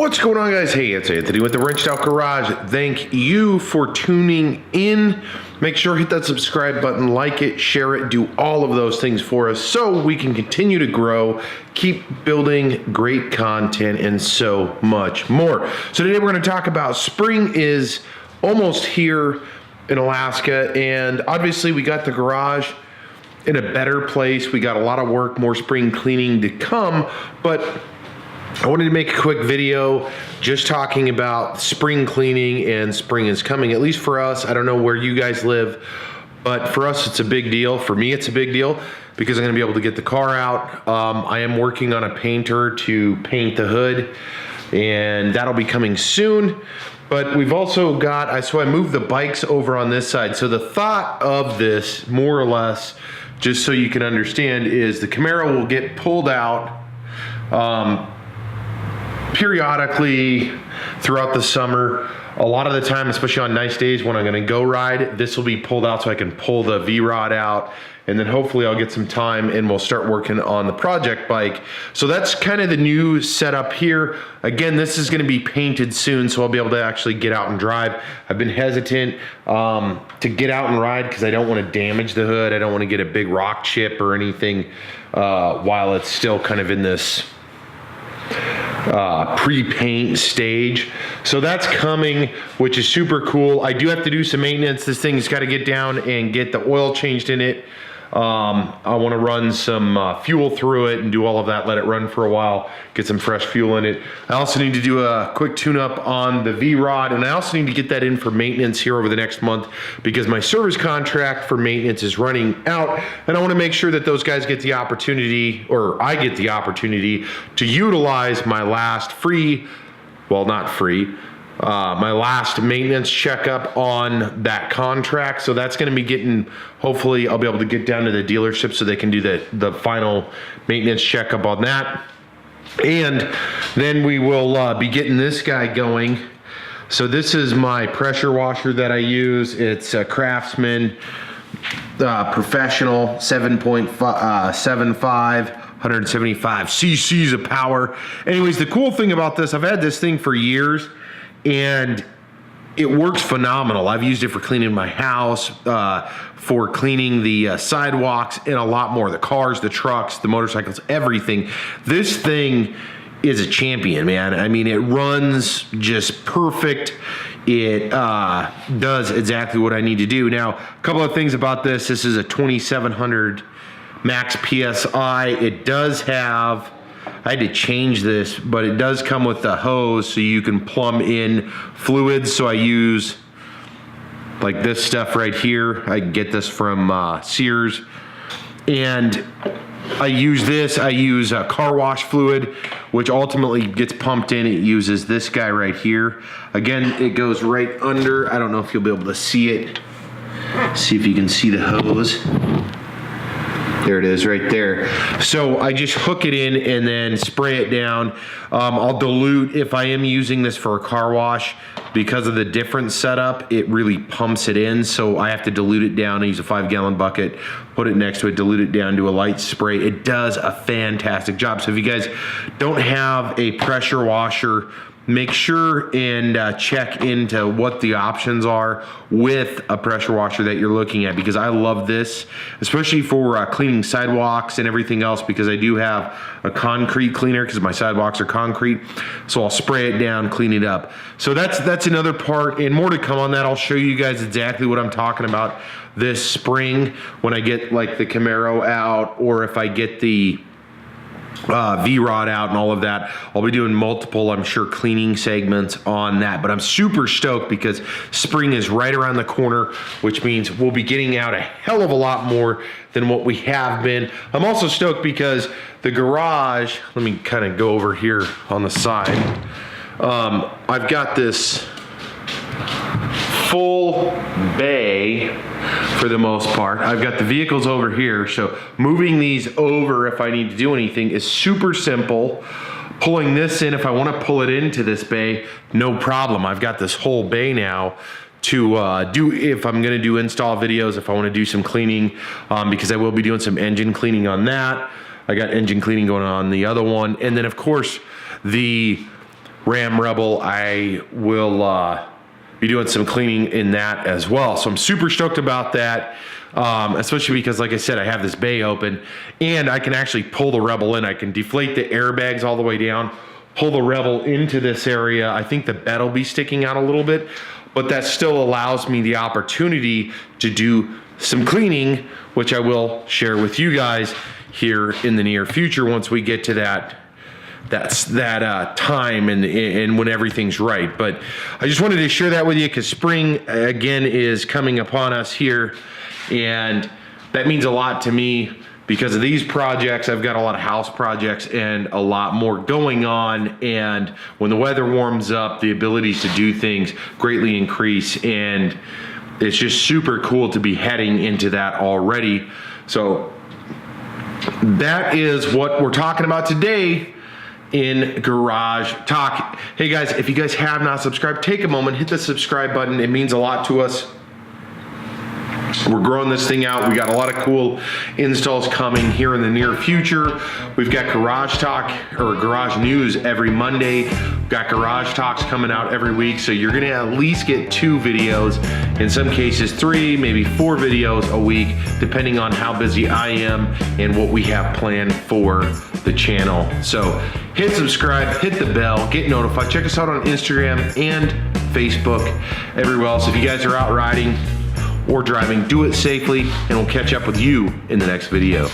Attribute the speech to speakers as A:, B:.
A: What's going on, guys? Hey, it's Anthony with the Wrenched Out Garage. Thank you for tuning in. Make sure to hit that subscribe button, like it, share it, do all of those things for us so we can continue to grow, keep building great content, and so much more. So today we're going to talk about spring is almost here in Alaska, and obviously we got the garage in a better place. We got a lot of work, more spring cleaning to come, but I wanted to make a quick video just talking about spring cleaning, and spring is coming, at least for us. I don't know where you guys live, but for us it's a big deal. For me it's a big deal because I'm going to be able to get the car out. I am working on a painter to paint the hood, and that'll be coming soon. But we've also got, so I moved the bikes over on this side. So the thought of this, more or less, just so you can understand, is the Camaro will get pulled out periodically throughout the summer. A lot of the time, especially on nice days when I'm gonna go ride, this will be pulled out so I can pull the V-Rod out, and then hopefully I'll get some time and we'll start working on the project bike. So that's kind of the new setup here. Again, this is gonna be painted soon, so I'll be able to actually get out and drive. I've been hesitant to get out and ride because I don't wanna damage the hood. I don't wanna get a big rock chip or anything while it's still kind of in this pre-paint stage. So that's coming, which is super cool. I do have to do some maintenance. This thing's got to get down and get the oil changed in it. I want to run some fuel through it and do all of that, let it run for a while, get some fresh fuel in it. I also need to do a quick tune-up on the V-Rod, and I also need to get that in for maintenance here over the next month because my service contract for maintenance is running out, and I want to make sure that those guys get the opportunity, or I get the opportunity, to utilize my last free, well, not free, my last maintenance checkup on that contract. So that's going to be getting, hopefully I'll be able to get down to the dealership so they can do the final maintenance checkup on that. And then we will be getting this guy going. So this is my pressure washer that I use. It's a Craftsman professional 7.75 175 cc's of power. Anyways, the cool thing about this, I've had this thing for years and it works phenomenal. I've used it for cleaning my house, for cleaning the sidewalks, and a lot more. The cars, the trucks, the motorcycles, everything. This thing is a champion, man. I mean, it runs just perfect. It does exactly what I need to do. Now, a couple of things about this. This is a 2700 max PSI. It does have, I had to change this, but it does come with the hose so you can plumb in fluids. So I use like this stuff right here. I get this from Sears, and I use this. I use a car wash fluid, which ultimately gets pumped in. It uses this guy right here. Again, it goes right under. I don't know if you'll be able to see it. See if you can see the hose. There it is right there. So I just hook it in and then spray it down. I'll dilute, if I am using this for a car wash, because of the different setup, it really pumps it in. So I have to dilute it down. I use a 5-gallon bucket, put it next to it, dilute it down, do a light spray. It does a fantastic job. So if you guys don't have a pressure washer, make sure and check into what the options are with a pressure washer that you're looking at, because I love this, especially for cleaning sidewalks and everything else, because I do have a concrete cleaner because my sidewalks are concrete. So I'll spray it down, clean it up. So that's another part, and more to come on that. I'll show you guys exactly what I'm talking about this spring when I get like the Camaro out, or if I get the V-Rod out and all of that. I'll be doing multiple, I'm sure, cleaning segments on that. But I'm super stoked because spring is right around the corner, which means we'll be getting out a hell of a lot more than what we have been. I'm also stoked because the garage, let me kind of go over here on the side. I've got this full bay for the most part. I've got the vehicles over here, so moving these over if I need to do anything is super simple. Pulling this in, if I want to pull it into this bay, no problem. I've got this whole bay now to do, if I'm going to do install videos, if I want to do some cleaning, because I will be doing some engine cleaning on that. I got engine cleaning going on the other one, and then of course the Ram Rebel, I will be doing some cleaning in that as well. So I'm super stoked about that, especially because, like I said, I have this bay open and I can actually pull the Rebel in. I can deflate the airbags all the way down, pull the Rebel into this area. I think the bed will be sticking out a little bit, but that still allows me the opportunity to do some cleaning, which I will share with you guys here in the near future once we get to that time and when everything's right. But I just wanted to share that with you because spring again is coming upon us here, and that means a lot to me because of these projects. I've got a lot of house projects and a lot more going on, and when the weather warms up, the abilities to do things greatly increase, and it's just super cool to be heading into that already. So that is what we're talking about today in Garage Talk. Hey guys, if you guys have not subscribed, take a moment, hit the subscribe button. It means a lot to us. We're growing this thing out. We got a lot of cool installs coming here in the near future. We've got Garage Talk or Garage News every Monday. We've got Garage Talks coming out every week. So you're gonna at least get 2 videos, in some cases 3, maybe 4 videos a week, depending on how busy I am and what we have planned for the channel. So hit subscribe, hit the bell, get notified. Check us out on Instagram and Facebook, everywhere else. If you guys are out riding or driving, do it safely, and we'll catch up with you in the next video.